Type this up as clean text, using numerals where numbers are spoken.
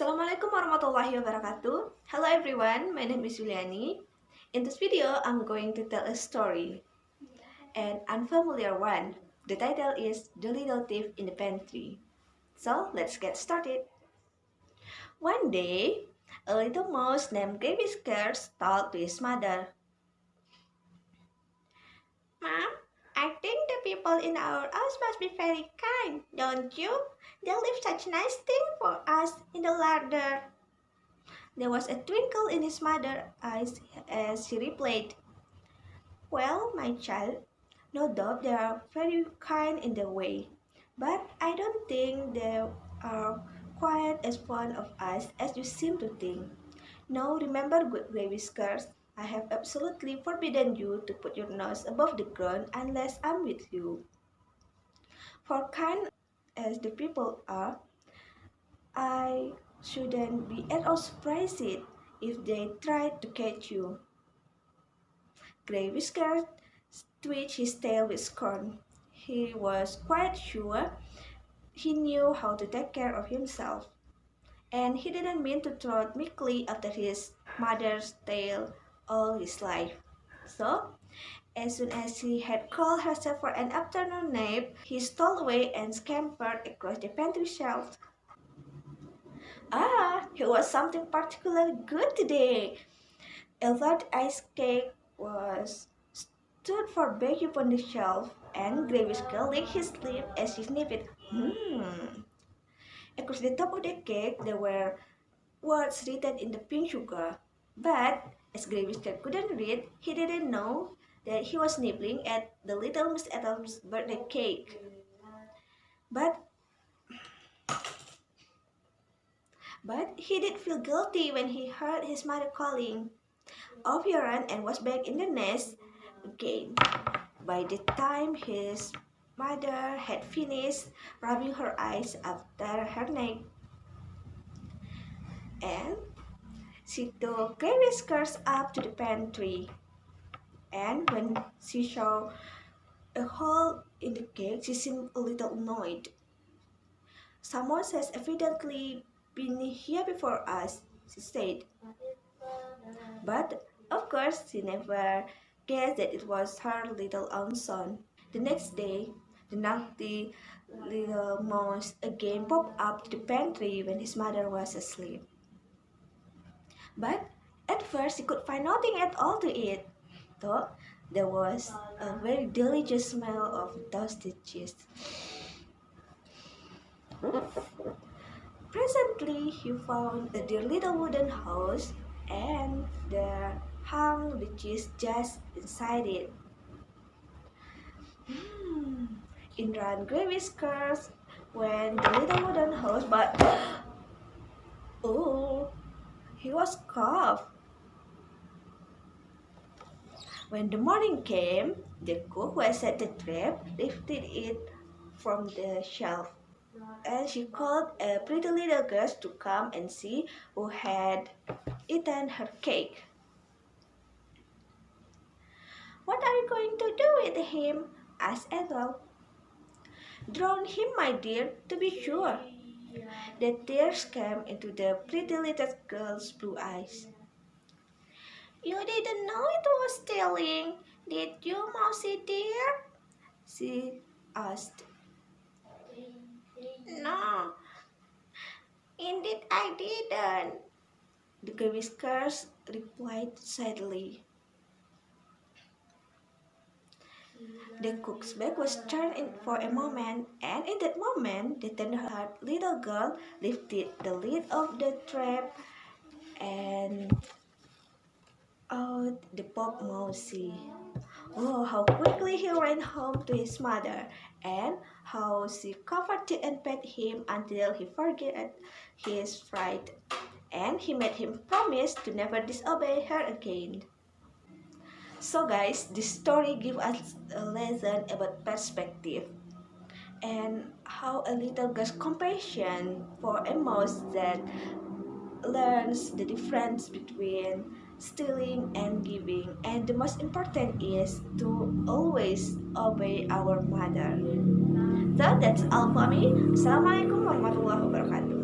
Assalamualaikum warahmatullahi wabarakatuh. Hello everyone, my name is Yuliani. In this video, I'm going to tell a story, an unfamiliar one. The title is The Little Thief in the Pantry. So, let's get started. One day, a little mouse named Gravy Scarce talked to his mother. Mom, I think the people in our house must be very kind, don't you? They leave such nice things for us in the larder. There was a twinkle in his mother's eyes as she replied, "Well, my child, no doubt they are very kind in their way, but I don't think they are quite as fond of us as you seem to think. Now remember, good grey whiskers, I have absolutely forbidden you to put your nose above the ground unless I'm with you. For kind as the people are, I shouldn't be at all surprised if they tried to catch you." Grey Whiskers twitched his tail with scorn. He was quite sure he knew how to take care of himself, and he didn't mean to trot meekly after his mother's tail all his life. So, as soon as he had called herself for an afternoon nap, he stole away and scampered across the pantry shelf. Ah, it was something particularly good today. A large ice cake was stood for baking upon the shelf, and Gravis licked his lip as he sniffed it. Across the top of the cake, there were words written in the pink sugar. But as Gravis couldn't read, he didn't know that he was nibbling at the little Miss Adams' birthday cake. But he did feel guilty when he heard his mother calling. Off he ran and was back in the nest again. By the time his mother had finished rubbing her eyes after her neck, and she took Grey Whiskers up to the pantry. And when she saw a hole in the cake, she seemed a little annoyed. "Someone has evidently been here before us," she said. But of course, she never guessed that it was her little own son. The next day, the naughty little mouse again popped up to the pantry when his mother was asleep. But at first he could find nothing at all to eat, though there was a very delicious smell of toasted cheese. Presently he found a dear little wooden house, and there hung the cheese just inside it. In ran Grey Whiskers when the little wooden house, but oh, he was coughed. When the morning came, the cook who had set the trap lifted it from the shelf, and she called a pretty little girl to come and see who had eaten her cake. "What are you going to do with him?" asked Ethel. "Drown him, my dear, to be sure." The tears came into the pretty little girl's blue eyes. "You didn't know it was stealing, did you, Mousy dear?" she asked. "No, indeed I didn't," the Grey Whiskers replied sadly. The cook's back was turned in for a moment, and in that moment, the tender-hearted little girl lifted the lid of the trap and out the popped Mousy. Oh, how quickly he ran home to his mother, and how she comforted and pet him until he forgot his fright, and he made him promise to never disobey her again. So guys, this story gives us a lesson about perspective and how a little girl's compassion for a mouse that learns the difference between stealing and giving, and the most important is to always obey our mother. So that's all for me. Assalamualaikum warahmatullahi wabarakatuh.